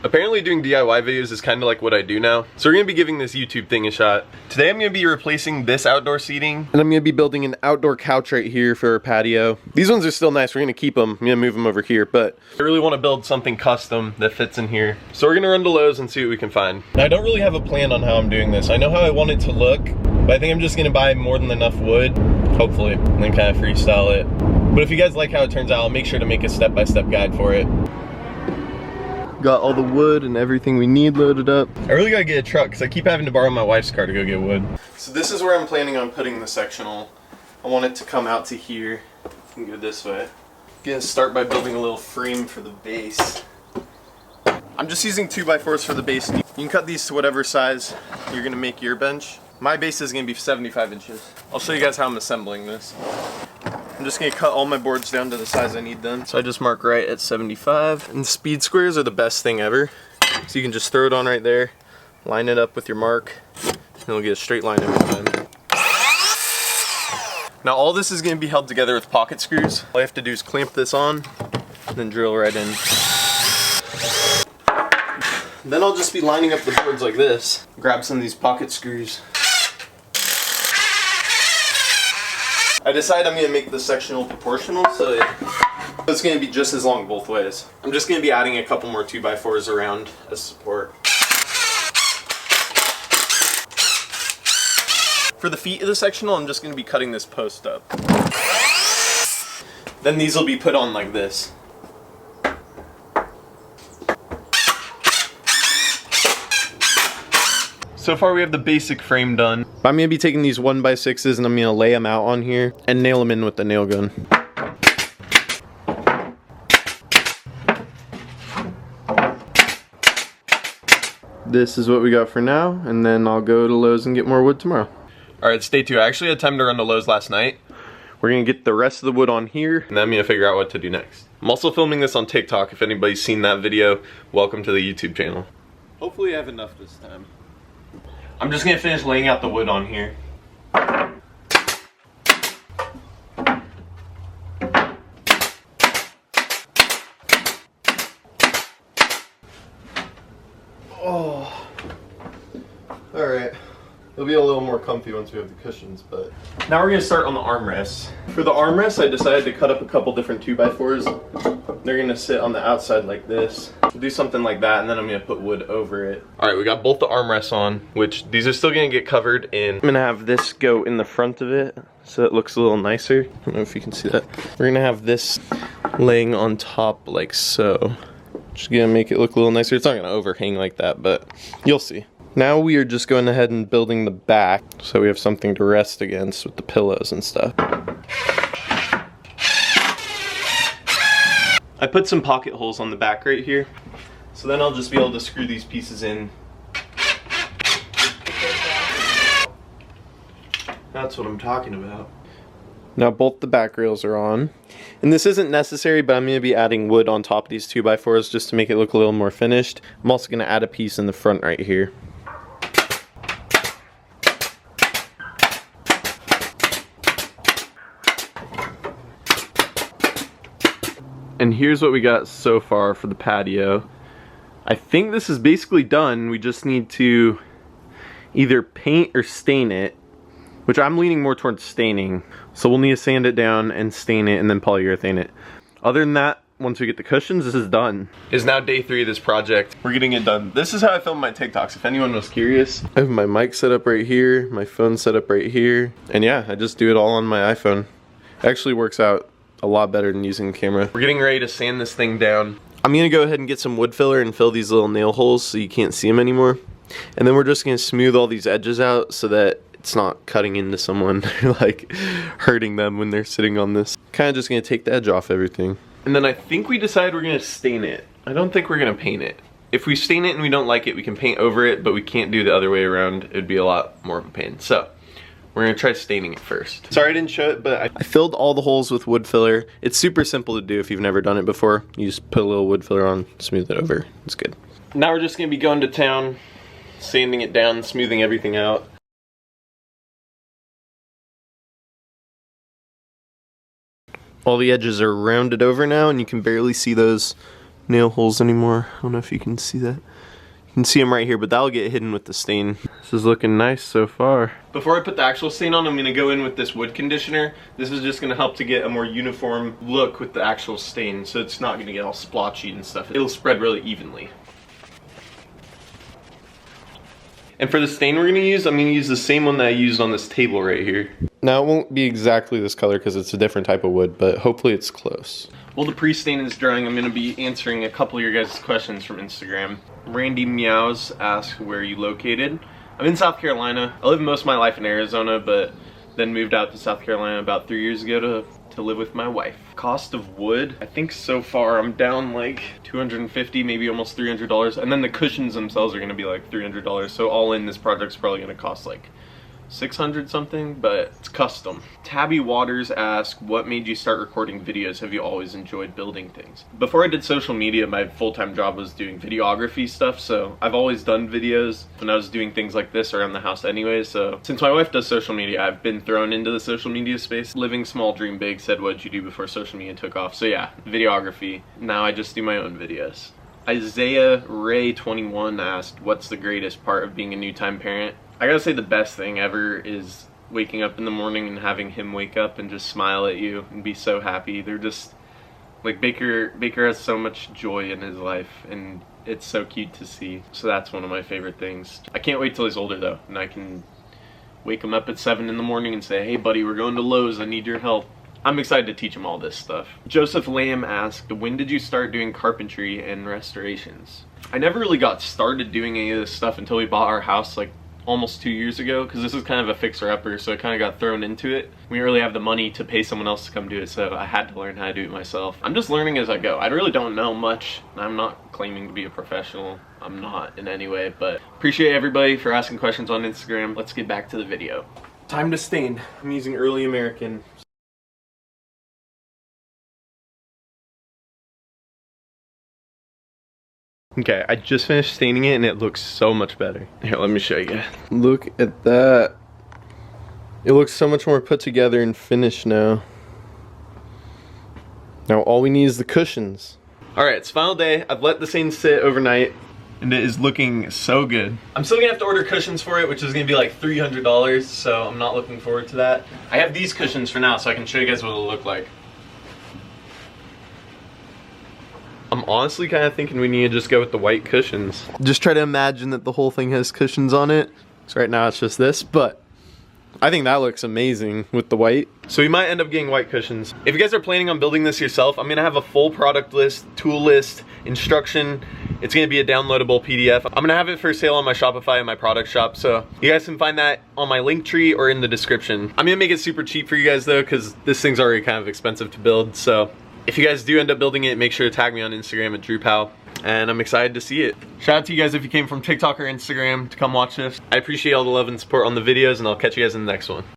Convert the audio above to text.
Apparently doing DIY videos is kind of like what I do now. So we're gonna be giving this YouTube thing a shot. Today I'm gonna be replacing this outdoor seating, and I'm gonna be building an outdoor couch right here for our patio. These ones are still nice, we're gonna keep them. I'm gonna move them over here, but I really wanna build something custom that fits in here. So we're gonna run to Lowe's and see what we can find. Now, I don't really have a plan on how I'm doing this. I know how I want it to look, but I think I'm just gonna buy more than enough wood, hopefully, and then kind of freestyle it. But if you guys like how it turns out, I'll make sure to make a step-by-step guide for it. Got all the wood and everything we need loaded up. I really gotta get a truck because I keep having to borrow my wife's car to go get wood. So this is where I'm planning on putting the sectional. I want it to come out to here and go this way. Gonna start by building a little frame for the base. I'm just using 2x4s for the base. You can cut these to whatever size you're gonna make your bench. My base is gonna be 75 inches. I'll show you guys how I'm assembling this. I'm just gonna cut all my boards down to the size I need them. So I just mark right at 75. And speed squares are the best thing ever. So you can just throw it on right there, line it up with your mark, and it'll get a straight line every time. Now all this is gonna be held together with pocket screws. All I have to do is clamp this on, and then drill right in. Then I'll just be lining up the boards like this. Grab some of these pocket screws. I decided I'm going to make the sectional proportional, so it's going to be just as long both ways. I'm just going to be adding a couple more 2x4s around as support. For the feet of the sectional, I'm just going to be cutting this post up. Then these will be put on like this. So far we have the basic frame done. I'm gonna be taking these 1x6s and I'm gonna lay them out on here and nail them in with the nail gun. This is what we got for now, and then I'll go to Lowe's and get more wood tomorrow. Alright, it's day 2. I actually had time to run to Lowe's last night. We're gonna get the rest of the wood on here, and then I'm gonna figure out what to do next. I'm also filming this on TikTok. If anybody's seen that video, welcome to the YouTube channel. Hopefully I have enough this time. I'm just gonna finish laying out the wood on here. Oh, all right. It'll be a little more comfy once we have the cushions, but now we're gonna start on the armrests. For the armrests, I decided to cut up a couple different 2x4s. They're gonna sit on the outside like this. We'll do something like that, and then I'm gonna put wood over it. All right, we got both the armrests on, which these are still gonna get covered in. I'm gonna have this go in the front of it, so it looks a little nicer. I don't know if you can see that. We're gonna have this laying on top like so. Just gonna make it look a little nicer. It's not gonna overhang like that, but you'll see. Now we are just going ahead and building the back so we have something to rest against with the pillows and stuff. I put some pocket holes on the back right here, so then I'll just be able to screw these pieces in. That's what I'm talking about. Now both the back rails are on. And this isn't necessary, but I'm going to be adding wood on top of these 2x4s just to make it look a little more finished. I'm also going to add a piece in the front right here. And here's what we got so far for the patio. I think this is basically done. We just need to either paint or stain it, which I'm leaning more towards staining. So we'll need to sand it down and stain it and then polyurethane it. Other than that, once we get the cushions, this is done. It's now day 3 of this project. We're getting it done. This is how I film my TikToks, if anyone was curious. I have my mic set up right here, my phone set up right here. And yeah, I just do it all on my iPhone. It actually works out a lot better than using a camera. We're getting ready to sand this thing down. I'm gonna go ahead and get some wood filler and fill these little nail holes so you can't see them anymore. And then we're just gonna smooth all these edges out so that it's not cutting into someone or like hurting them when they're sitting on this. Kind of just gonna take the edge off everything. And then I think we decided we're gonna stain it. I don't think we're gonna paint it. If we stain it and we don't like it, we can paint over it, but we can't do the other way around. It'd be a lot more of a pain. So we're gonna try staining it first. Sorry I didn't show it, but I filled all the holes with wood filler. It's super simple to do if you've never done it before. You just put a little wood filler on, smooth it over. It's good. Now we're just gonna be going to town, sanding it down, smoothing everything out. All the edges are rounded over now, and you can barely see those nail holes anymore. I don't know if you can see that. You can see them right here, but that'll get hidden with the stain. This is looking nice so far. Before I put the actual stain on, I'm gonna go in with this wood conditioner. This is just gonna help to get a more uniform look with the actual stain, so it's not gonna get all splotchy and stuff. It'll spread really evenly. And for the stain we're gonna use, I'm gonna use the same one that I used on this table right here. Now it won't be exactly this color because it's a different type of wood, but hopefully it's close. While the pre-stain is drying, I'm gonna be answering a couple of your guys' questions from Instagram. Randy Meows asks, where are you located? I'm in South Carolina. I lived most of my life in Arizona, but then moved out to South Carolina about 3 years ago to live with my wife. Cost of wood, I think so far I'm down like $250, maybe almost $300. And then the cushions themselves are gonna be like $300. So all in, this project's probably gonna cost like 600 something, but it's custom. Tabby Waters asked, what made you start recording videos? Have you always enjoyed building things? Before I did social media, my full-time job was doing videography stuff, so I've always done videos when I was doing things like this around the house anyway. So since my wife does social media, I've been thrown into the social media space. Living small, dream big said, what'd you do before social media took off? So yeah, videography. Now I just do my own videos. Isaiah Ray 21 asked, what's the greatest part of being a new-time parent? I gotta say the best thing ever is waking up in the morning and having him wake up and just smile at you and be so happy. They're just, like, Baker has so much joy in his life and it's so cute to see. So that's one of my favorite things. I can't wait till he's older though and I can wake him up at 7 in the morning and say, hey buddy, we're going to Lowe's, I need your help. I'm excited to teach him all this stuff. Joseph Lamb asked, when did you start doing carpentry and restorations? I never really got started doing any of this stuff until we bought our house like almost 2 years ago, because this is kind of a fixer-upper, so I kind of got thrown into it. We didn't really have the money to pay someone else to come do it, so I had to learn how to do it myself. I'm just learning as I go. I really don't know much. I'm not claiming to be a professional. I'm not in any way, but appreciate everybody for asking questions on Instagram. Let's get back to the video. Time to stain. I'm using Early American. Okay, I just finished staining it and it looks so much better. Here, let me show you. Look at that. It looks so much more put together and finished now. Now all we need is the cushions. Alright, it's final day. I've let the stain sit overnight and it is looking so good. I'm still gonna have to order cushions for it, which is gonna be like $300, so I'm not looking forward to that. I have these cushions for now so I can show you guys what it'll look like. I'm honestly kind of thinking we need to just go with the white cushions. Just try to imagine that the whole thing has cushions on it. So right now it's just this, but I think that looks amazing with the white. So we might end up getting white cushions. If you guys are planning on building this yourself, I'm gonna have a full product list, tool list, instruction. It's gonna be a downloadable PDF. I'm gonna have it for sale on my Shopify and my product shop, so you guys can find that on my link tree or in the description. I'm gonna make it super cheap for you guys though, because this thing's already kind of expensive to build, so if you guys do end up building it, make sure to tag me on Instagram at DrewPow, and I'm excited to see it. Shout out to you guys if you came from TikTok or Instagram to come watch this. I appreciate all the love and support on the videos, and I'll catch you guys in the next one.